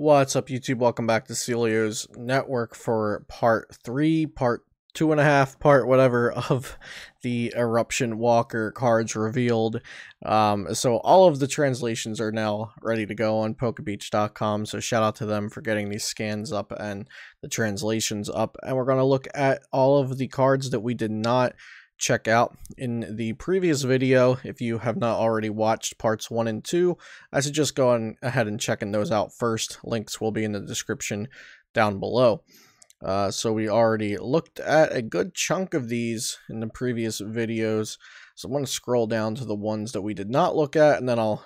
What's up, YouTube? Welcome back to Celio's Network for part 3, part 2.5, part whatever of the Eruption Walker cards revealed. So all of the translations are now ready to go on Pokebeach.com, so shout out to them for getting these scans up and the translations up. And we're going to look at all of the cards that we did not check out in the previous video. If you have not already watched parts 1 and 2, I suggest going ahead and checking those out first. Links will be in the description down below. So we already looked at a good chunk of these in the previous videos, so I'm going to scroll down to the ones that we did not look at, and then I'll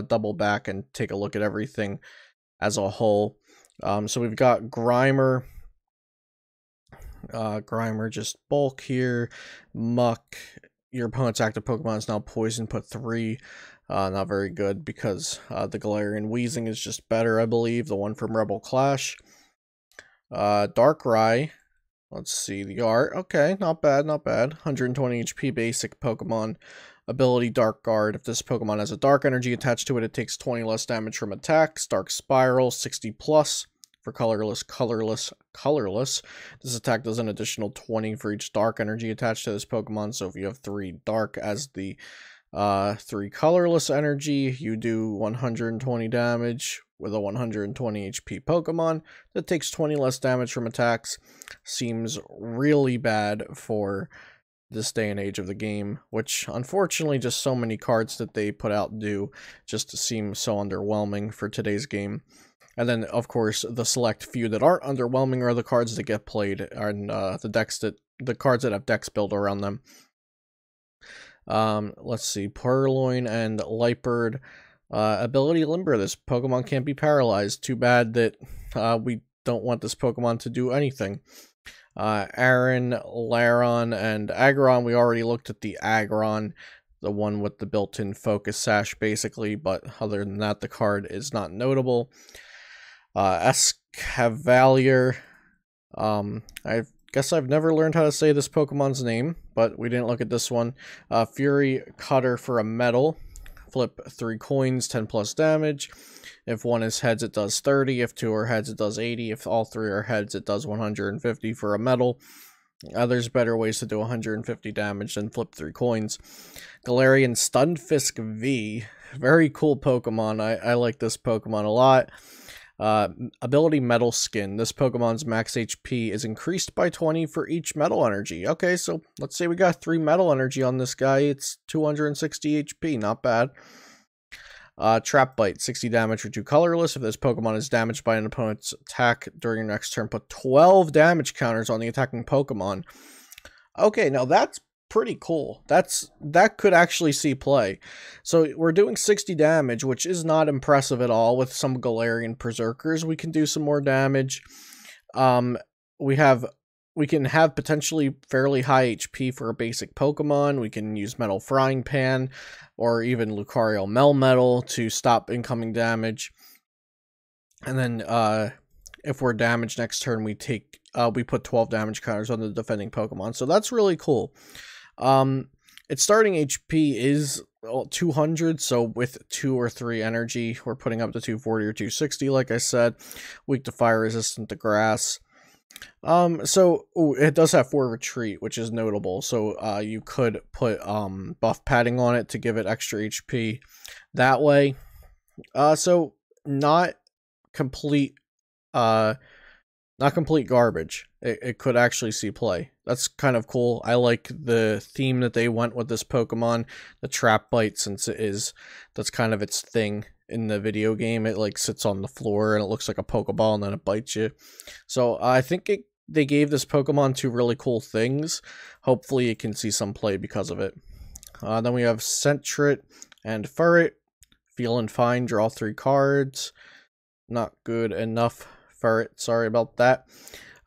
double back and take a look at everything as a whole. So we've got Grimer. Grimer just bulk here. Muck. Your opponent's active Pokemon is now poison, put 3. Not very good because the Galarian Weezing is just better, I believe. The one from Rebel Clash. Darkrai. Let's see the art. Okay, not bad, not bad. 120 HP basic Pokemon. Ability Dark Guard. If this Pokemon has a dark energy attached to it, it takes 20 less damage from attacks. Dark Spiral, 60 plus. For colorless. This attack does an additional 20 for each dark energy attached to this Pokemon. So if you have 3 dark as the 3 colorless energy, you do 120 damage with a 120 HP Pokemon that takes 20 less damage from attacks. Seems really bad for this day and age of the game, which unfortunately just so many cards that they put out do just seem so underwhelming for today's game. And then, of course, the select few that aren't underwhelming are the cards that get played, and the cards that have decks built around them. Let's see, Purloin and Lightbird. Ability Limber. This Pokemon can't be paralyzed. Too bad that we don't want this Pokemon to do anything. Aaron, Laron, and Aggron. We already looked at the Aggron, the one with the built-in focus sash, basically, but other than that, the card is not notable. Escavalier. I guess I've never learned how to say this Pokemon's name, but we didn't look at this one. Fury Cutter for a metal. Flip 3 coins, 10 plus damage. If one is heads, it does 30. If 2 are heads, it does 80. If all 3 are heads, it does 150 for a metal. There's better ways to do 150 damage than flip 3 coins. Galarian Stunfisk V. Very cool Pokemon. I like this Pokemon a lot. Ability Metal Skin. This Pokemon's max HP is increased by 20 for each metal energy. Okay, so let's say we got 3 metal energy on this guy. It's 260 HP. Not bad. Trap Bite. 60 damage for 2 colorless. If this Pokemon is damaged by an opponent's attack during your next turn, put 12 damage counters on the attacking Pokemon. Okay, now that's pretty cool. That could actually see play. So we're doing 60 damage, which is not impressive at all. With some Galarian Berserkers, we can do some more damage. We can have potentially fairly high HP for a basic Pokemon. We can use Metal Frying Pan or even Lucario Melmetal to stop incoming damage. And then if we're damaged next turn, we put 12 damage counters on the defending Pokemon. So that's really cool. Its starting HP is 200, so with 2 or 3 energy, we're putting up to 240 or 260, like I said. Weak to fire, resistant to grass. It does have 4 retreat, which is notable. So, you could put, buff padding on it to give it extra HP that way. So not complete garbage. It could actually see play. That's kind of cool. I like the theme that they went with this Pokemon, the Trap Bite, since that's kind of its thing in the video game. It like sits on the floor and it looks like a Pokeball and then it bites you. So I think they gave this Pokemon 2 really cool things. Hopefully it can see some play because of it. Then we have Sentret and Furret. Feeling fine, draw 3 cards. Not good enough. Furret, sorry about that.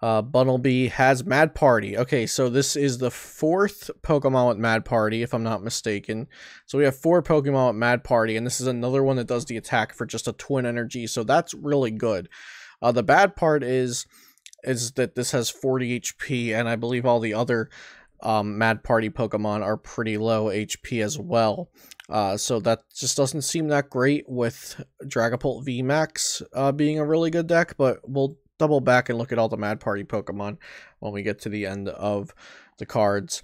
Bunnelby has Mad Party. Okay, so this is the 4th Pokemon with Mad Party, if I'm not mistaken. So we have 4 Pokemon with Mad Party, and this is another one that does the attack for just a twin energy, so that's really good. The bad part is that this has 40 HP, and I believe all the other Mad Party Pokemon are pretty low HP as well. So that just doesn't seem that great with Dragapult VMAX being a really good deck, but we'll double back and look at all the Mad Party Pokemon when we get to the end of the cards.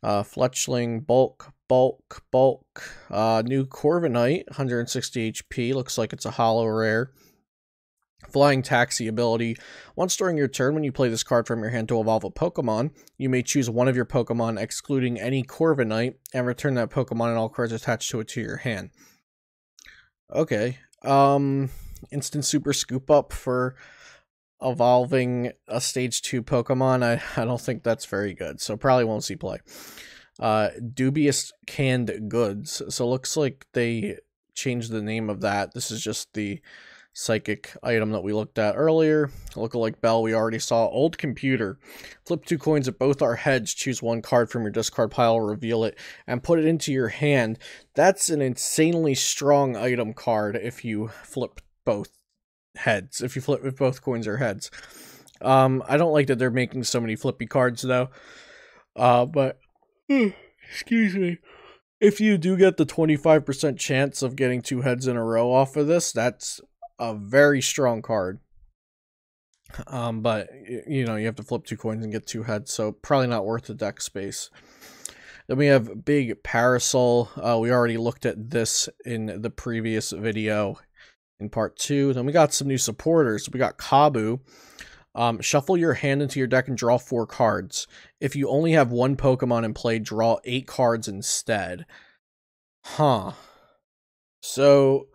Fletchling, Bulk, new Corviknight, 160 HP, looks like it's a holo rare. Flying Taxi ability. Once during your turn, when you play this card from your hand to evolve a Pokemon, you may choose one of your Pokemon, excluding any Corviknight, and return that Pokemon and all cards attached to it to your hand. Okay. Instant Super Scoop Up for evolving a Stage 2 Pokemon. I don't think that's very good, so probably won't see play. Dubious Canned Goods. So looks like they changed the name of that. This is just the psychic item that we looked at earlier. Lookalike Bell, we already saw. Old Computer. Flip 2 coins at both our heads, choose one card from your discard pile, reveal it, and put it into your hand. That's an insanely strong item card if you flip both heads. If both coins are heads. I don't like that they're making so many flippy cards though. But excuse me. If you do get the 25% chance of getting 2 heads in a row off of this, that's a very strong card. But you know, you have to flip 2 coins and get 2 heads, so probably not worth the deck space. Then we have Big Parasol. We already looked at this in the previous video in part 2. Then we got some new supporters. We got Kabu. Shuffle your hand into your deck and draw 4 cards. If you only have one Pokemon in play, draw 8 cards instead. Huh. So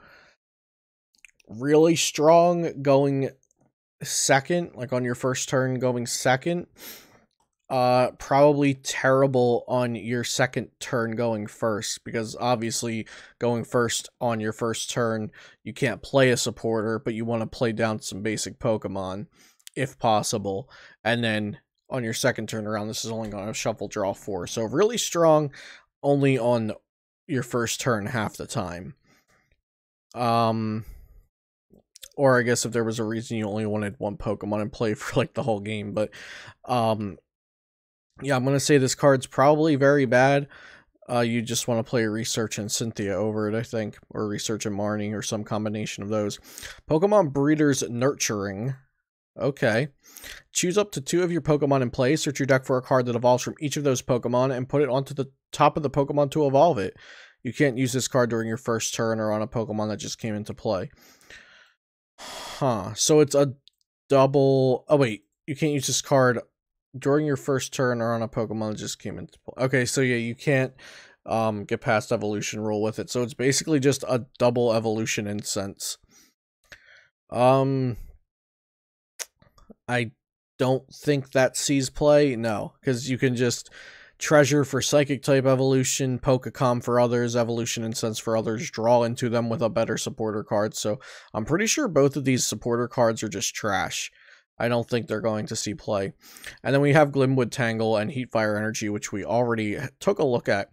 really strong going second, like on your first turn going second. Probably terrible on your second turn going first, because obviously going first on your first turn, you can't play a supporter, but you want to play down some basic Pokemon if possible. And then on your second turn around, this is only going to shuffle draw 4. So really strong only on your first turn half the time. Or I guess if there was a reason you only wanted one Pokemon in play for like the whole game. But yeah, I'm going to say this card's probably very bad. You just want to play Research and Cynthia over it, I think. Or Research and Marnie, or some combination of those. Pokemon Breeders Nurturing. Okay. Choose up to 2 of your Pokemon in play. Search your deck for a card that evolves from each of those Pokemon and put it onto the top of the Pokemon to evolve it. You can't use this card during your first turn or on a Pokemon that just came into play. Huh. So it's a double... Oh, wait. You can't use this card during your first turn or on a Pokemon that just came into play. Okay, so yeah, you can't get past evolution rule with it. So it's basically just a double evolution incense. I don't think that sees play. No, because you can just treasure for Psychic type evolution, Pokecom for others, Evolution Incense for others, draw into them with a better supporter card. So I'm pretty sure both of these supporter cards are just trash. I don't think they're going to see play. And then we have Glimwood Tangle and Heatfire Energy, which we already took a look at.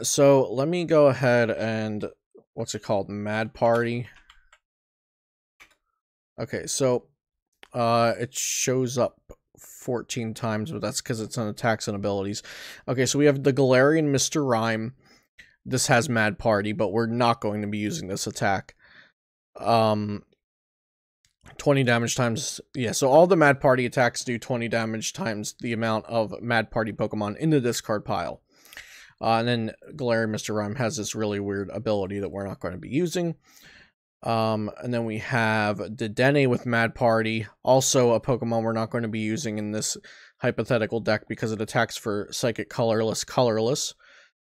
So let me go ahead and, what's it called? Mad Party. Okay, so it shows up 14 times, but that's because it's on attacks and abilities. Okay, so we have the Galarian Mr. Rime. This has Mad Party, but we're not going to be using this attack. 20 damage times... Yeah, so all the Mad Party attacks do 20 damage times the amount of Mad Party Pokemon in the discard pile. And then Galarian Mr. Rime has this really weird ability that we're not going to be using. And then we have Dedenne with Mad Party, also a Pokemon we're not going to be using in this hypothetical deck because it attacks for Psychic Colorless,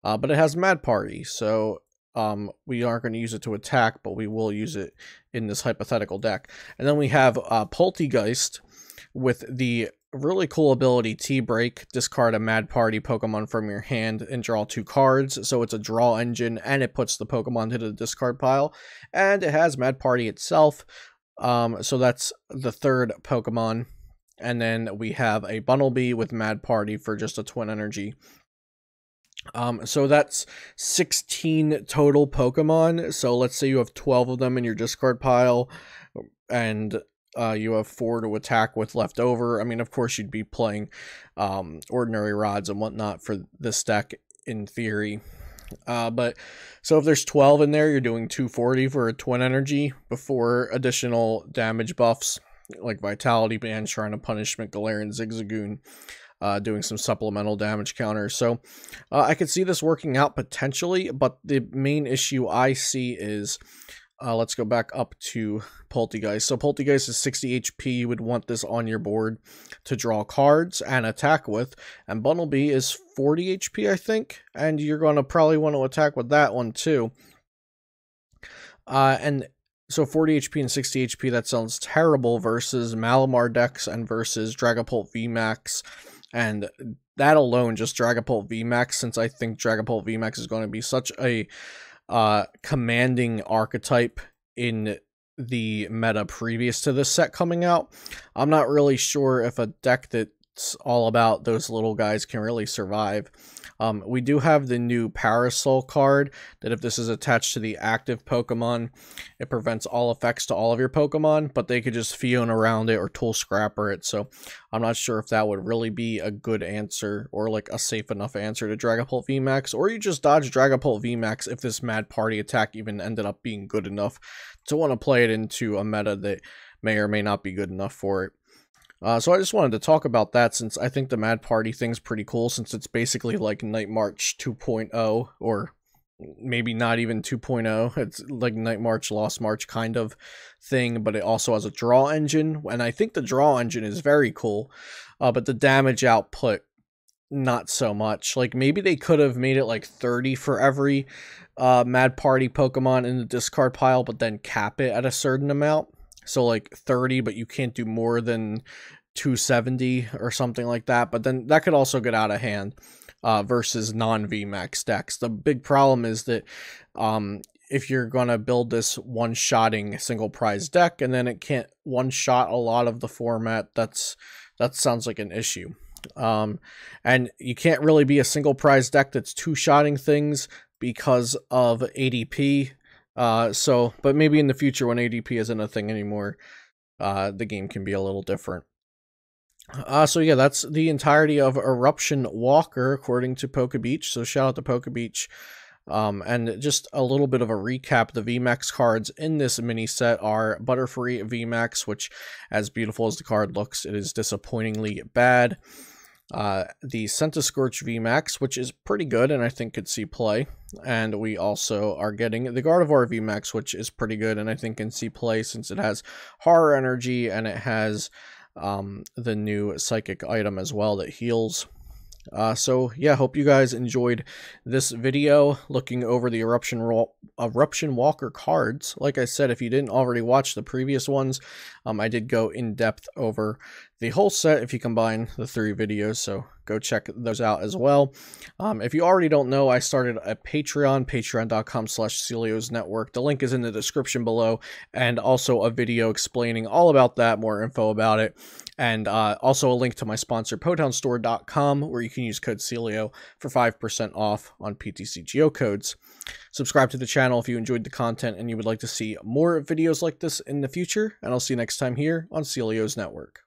but it has Mad Party, so we aren't going to use it to attack, but we will use it in this hypothetical deck. And then we have Poltegeist with the really cool ability T-Break. Discard a Mad Party Pokemon from your hand and draw 2 cards. So it's a draw engine, and it puts the Pokemon to the discard pile. And it has Mad Party itself. So that's the 3rd Pokemon. And then we have a Bunnelby with Mad Party for just a Twin Energy. So that's 16 total Pokemon. So let's say you have 12 of them in your discard pile, and you have 4 to attack with left over. I mean, of course, you'd be playing ordinary rods and whatnot for this deck in theory. But so if there's 12 in there, you're doing 240 for a twin energy before additional damage buffs like Vitality Band, Shrine of Punishment, Galarian Zigzagoon, doing some supplemental damage counters. So I could see this working out potentially, but the main issue I see is let's go back up to Poltegeist. So Poltegeist is 60 HP. You would want this on your board to draw cards and attack with. And Bunnelby is 40 HP, I think. And you're going to probably want to attack with that one too. And so 40 HP and 60 HP, that sounds terrible versus Malamar decks and versus Dragapult VMAX. And that alone, just Dragapult VMAX, since I think Dragapult VMAX is going to be such a commanding archetype in the meta previous to this set coming out, I'm not really sure if a deck that's all about those little guys can really survive. We do have the new Parasol card that if this is attached to the active Pokemon, it prevents all effects to all of your Pokemon, but they could just Fiona around it or Tool Scrapper it. So I'm not sure if that would really be a good answer or like a safe enough answer to Dragapult VMAX, or you just dodge Dragapult VMAX if this Mad Party attack even ended up being good enough to want to play it into a meta that may or may not be good enough for it. So I just wanted to talk about that since I think the Mad Party thing's pretty cool, since it's basically like Night March 2.0, or maybe not even 2.0. It's like Night March, Lost March kind of thing, but it also has a draw engine, and I think the draw engine is very cool, but the damage output, not so much. Like, maybe they could have made it like 30 for every Mad Party Pokemon in the discard pile, but then cap it at a certain amount. So like 30, but you can't do more than 270 or something like that. But then that could also get out of hand versus non-VMAX decks. The big problem is that if you're going to build this one-shotting single prize deck and then it can't one-shot a lot of the format, that sounds like an issue. And you can't really be a single prize deck that's two-shotting things because of ADP. But maybe in the future when ADP isn't a thing anymore, the game can be a little different. So yeah, that's the entirety of Eruption Walker according to PokeBeach. So shout out to PokeBeach. And just a little bit of a recap, the VMAX cards in this mini set are Butterfree VMAX, which, as beautiful as the card looks, it is disappointingly bad. The Centiskorch VMAX, which is pretty good and I think could see play. And we also are getting the Gardevoir VMAX, which is pretty good and I think can see play since it has Horror Energy and it has the new Psychic item as well that heals. So yeah, hope you guys enjoyed this video looking over the Eruption Walker cards. Like I said, if you didn't already watch the previous ones, I did go in depth over the whole set if you combine the 3 videos, so go check those out as well. If you already don't know, I started a Patreon, patreon.com/CeliosNetwork. The link is in the description below, and also a video explaining all about that, more info about it, and also a link to my sponsor, PotownStore.com, where you can use code Celio for 5% off on PTCGO codes. Subscribe to the channel if you enjoyed the content and you would like to see more videos like this in the future, and I'll see you next time here on Celio's Network.